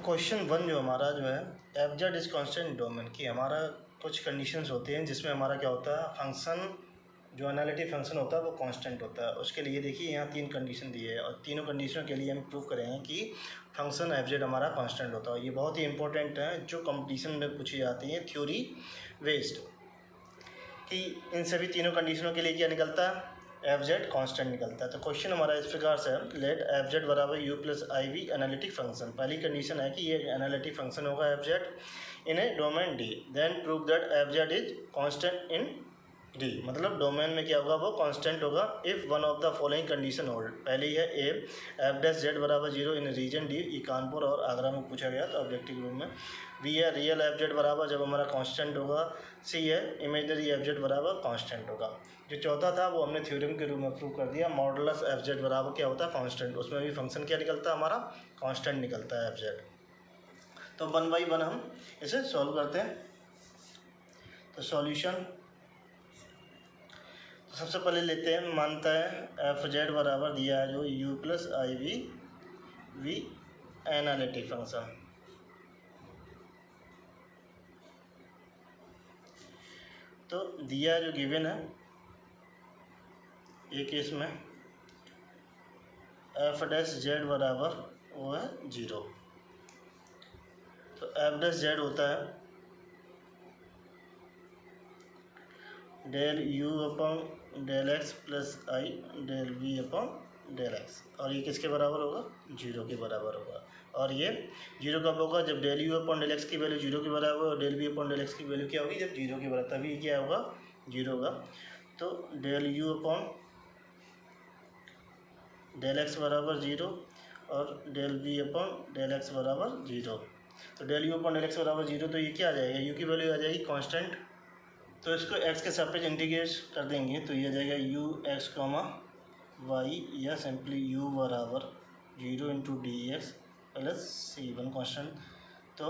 Question 1 जो हमारा जो है F zed is constant domain की, हमारा कुछ कंडीशंस होते हैं जिसमें हमारा क्या होता है, फंक्शन जो एनालिटिक फंक्शन होता है वो कांस्टेंट होता है। उसके लिए देखिए यहाँ 3 कंडीशन दी है और तीनों कंडीशनों के लिए हम प्रूव करेंगे कि फंक्शन एफ जेड हमारा कांस्टेंट होता है। ये बहुत ही इंपॉर्टेंट है, जो कंपटीशन में पूछी जाती है थ्योरी वेस्ड, कि इन सभी तीनों कंडीशनों के लिए क्या निकलता है, एफ जेड कॉन्स्टेंट निकलता है। तो क्वेश्चन हमारा इस प्रकार से है, लेट एफ जेड बराबर u plus i v analytic function. पहली कंडीशन है कि ये एनालिटिक फंक्शन होगा f zed in a domain D, then prove that f zed is constant in D. मतलब डोमेन में क्या होगा, वो कांस्टेंट होगा if one of the following condition hold. पहली है ए, एफ डैश जेड बराबर 0 इन रीजन डी। ये कानपुर और आगरा में पूछा गया था ऑब्जेक्टिव रूम में। बी है रियल एफ जेड बराबर जब हमारा कांस्टेंट होगा। सी है इमेजनरी एफ जेड बराबर कांस्टेंट होगा। जो चौथा था वो हमने थ्योरम के रूप में प्रूव कर दिया, मॉडुलस एफ जेड बराबर क्या होता है, कांस्टेंट। उसमें भी फंक्शन क्या निकलता है, हमारा कांस्टेंट निकलता है एफ जेड। तो 1 बाई 1 हम इसे सॉल्व करते हैं। तो सॉल्यूशन सबसे पहले लेते हैं, मानता है एफ जेड बराबर दिया है जो u plus i v v analytic function. तो दिया जो गिवन है ये केस में एफ डैश जेड बराबर वो है 0। तो एफ डैश जेड होता है del you upon del x plus I del we upon del x, और ये किसके बराबर होगा, 0 के बराबर होगा। और ये 0 कब होगा, जब del you upon del x की वैल्यू 0 के बराबर और del we upon del x की वैल्यू क्या होगी, जब 0 के बराबर, तभी क्या होगा, 0 होगा। तो del you upon del x बराबर 0 और del we upon del x बराबर 0। तो del you upon del x बराबर 0, तो ये क्या आ जाएगा, यू की वैल्यू आ जाएगी कांस्टेंट। तो इसको x के सापेक्ष इंटीग्रेट कर देंगे तो ये आ जाएगा यू एक्स कॉमा वाई, या सिंपली u बराबर 0 into d x plus C1 constant. तो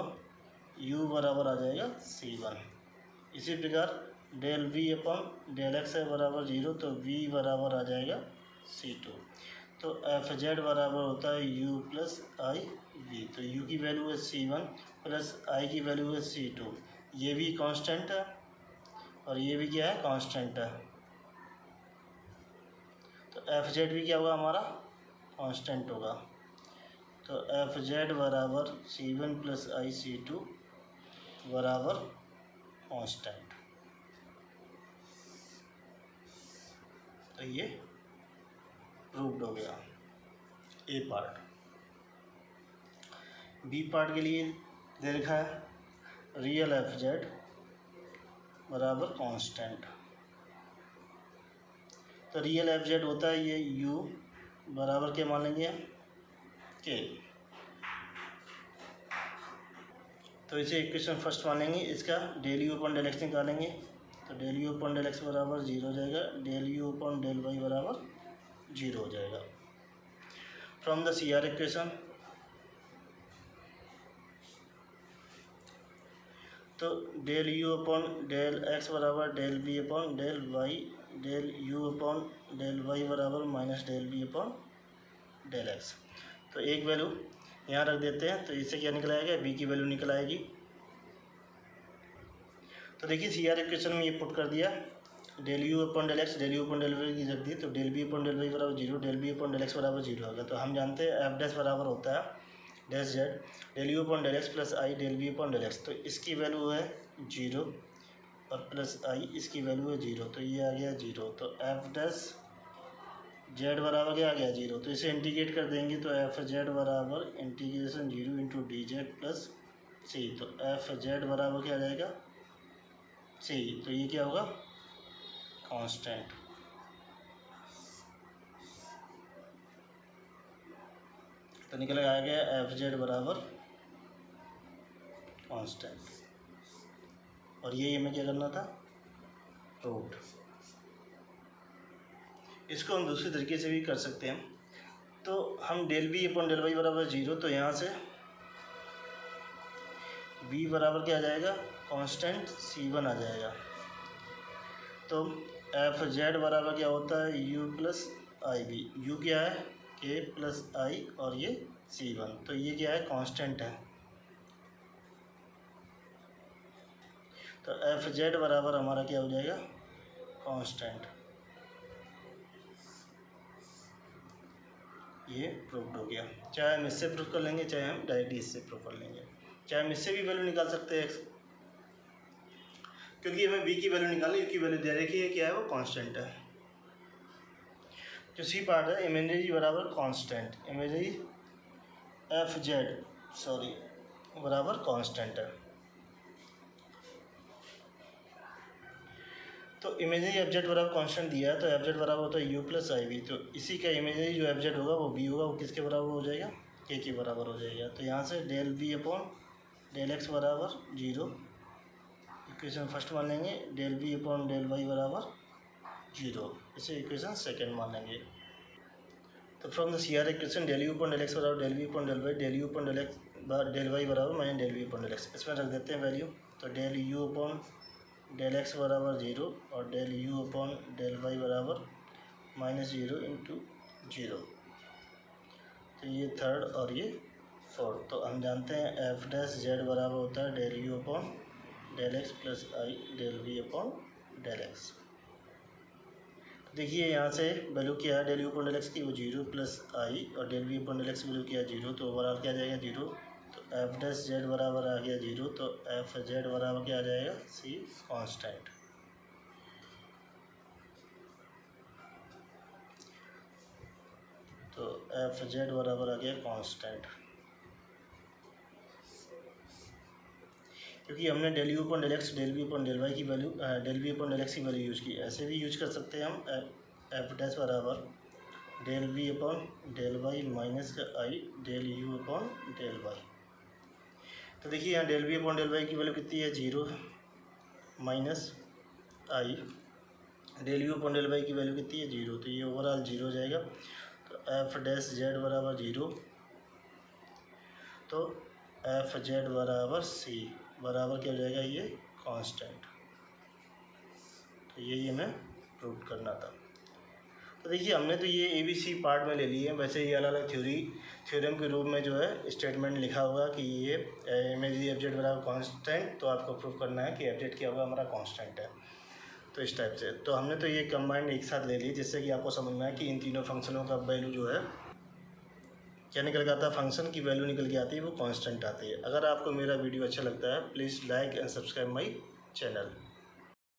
u बराबर आ जाएगा C1। इसी प्रकार डेल v अपॉन डेल एक्स है बराबर 0, तो v बराबर आ जाएगा C2। तो एफ जेड बराबर होता है u प्लस आई वी। तो u की वैल्यू है C1 प्लस i की वैल्यू है C2। ये भी कांस्टेंट है और ये भी क्या है, कांस्टेंट है। तो एफ जेड भी क्या होगा, हमारा कांस्टेंट होगा। तो एफ जेड बराबर C1 प्लस आई C2 बराबर कांस्टेंट। तो ये प्रूव्ड हो गया ए पार्ट। बी पार्ट के लिए दे रखा है रियल एफ जेड बराबर कांस्टेंट। तो रियल एफ जेड होता है ये u बराबर के मान लेंगे के। तो इसे इक्वेशन फर्स्ट मान लेंगे, इसका del you upon del x निकालेंगे। तो del you upon del x बराबर 0 हो जाएगा, del you upon del y बराबर 0 हो जाएगा। From the C R equation, तो del you upon del x बराबर del B upon del y, del you upon del y बराबर minus del B upon del x. तो एक value यहाँ रख देते हैं, तो इससे क्या निकल आएगा, बी की वैल्यू निकल आएगी। तो देखिए सी आर इक्वेशन में ये पुट कर दिया, del you upon del x del you upon del y रख दी, तो del B upon del y बराबर 0, del B upon del x बराबर 0 होगा। तो हम जानते हैं एफ डैश बराबर होता है dash zed del you upon del x plus I del B upon del x. तो इसकी वैल्यू है 0 और प्लस आई इसकी वैल्यू है 0, तो ये आ गया 0। तो एफ डैश जेड बराबर क्या आ गया, 0। तो इसे इंटीग्रेट कर देंगे तो एफ जेड बराबर integration 0 into d z plus c. तो एफ जेड बराबर क्या आ जाएगा, सी। तो ये क्या होगा, कांस्टेंट। तो निकल आ गया एफ जेड बराबर कांस्टेंट। और ये हमें क्या करना था, प्रूव्ड। इसको हम दूसरे तरीके से भी कर सकते हैं। तो हम del B upon del y बराबर 0, तो यहाँ से b बराबर क्या आ जाएगा, कांस्टेंट C1 आ जाएगा। तो एफ जेड बराबर क्या होता है, u plus i v. U क्या है, k प्लस आई और ये C1। तो ये क्या है, कांस्टेंट है। तो एफ जेड बराबर हमारा क्या हो जाएगा, कांस्टेंट। ये प्रूव हो गया। चाहे हम इससे प्रूव कर लेंगे, चाहे हम डायरेक्टली इससे प्रूव कर लेंगे, चाहे हम इससे भी वैल्यू निकाल सकते हैं एक्स, क्योंकि हमें बी की वैल्यू निकालनी, यू की वैल्यू दे रखी है, क्या है वो कांस्टेंट है। जो सी पार्ट है इमेजरी बराबर constant, imagery F Z sorry बराबर कांस्टेंट है। तो इमेजरी एफ जेड बराबर कांस्टेंट दिया है, तो एफ जेड बराबर होता है यू प्लस आई वी। तो इसी का इमेजरी जो एफ जेड होगा वो बी होगा, वो किसके बराबर हो जाएगा, के के बराबर हो जाएगा। तो यहाँ से del B upon del x बराबर 0, इक्वेशन फर्स्ट मान लेंगे। Del B upon del y बराबर 0, इसे इक्वेशन सेकेंड मान लेंगे। तो from the C R equation del you upon del x बराबर del B upon del y, del you upon del x del y बराबर minus del B upon del x, इसमें रख देते हैं वैल्यू। तो del you upon del x बराबर 0 और del you upon del y बराबर -0 इंटू 0। तो ये थर्ड और ये फोर्थ। तो हम जानते हैं एफ डैश जेड बराबर होता है del you upon del x plus I del we upon del X. देखिए यहाँ से वैल्यू क्या है del you upon del x की, वो 0 प्लस आई, और del we upon del X value क्या है 0, तो ओवरऑल क्या आ जाएगा 0। तो एफ डैश जेड बराबर आ गया 0, तो एफ जेड बराबर क्या आ जाएगा, सी कांस्टेंट। तो एफ जेड बराबर आ गया कांस्टेंट, क्योंकि हमने del you upon del x del B upon del Y की value del B upon del x की वैल्यू यूज़ की। ऐसे भी यूज कर सकते हैं हम, एफ डैश बराबर del B upon del y minus का i del you upon del y. तो देखिए यहाँ del B upon del Y की वैल्यू कितनी है 0 minus I, del you upon del Y की वैल्यू कितनी है 0, तो ये ओवरऑल 0 हो जाएगा। तो एफ डैश जेड बराबर 0, तो एफ जेड बराबर सी बराबर क्या हो जाएगा, ये कांस्टेंट। तो यही हमें प्रूव करना था। तो देखिए हमने तो ये ए बी सी पार्ट में ले लिए हैं, वैसे ये अलग अलग थ्योरम के रूप में जो है स्टेटमेंट लिखा होगा कि ये इमेजरी एफ जेड बराबर कांस्टेंट, तो आपको प्रूव करना है कि एफ जेड क्या होगा, हमारा कांस्टेंट है। तो इस टाइप से तो हमने तो ये कंबाइंड एक साथ ले ली, जिससे कि आपको समझ में आए कि इन तीनों फंक्शनों का वैल्यू जो है क्या निकल के आता है, फंक्शन की वैल्यू निकल के आती है, वो कांस्टेंट आती है। अगर आपको मेरा वीडियो अच्छा लगता है please like and subscribe my channel.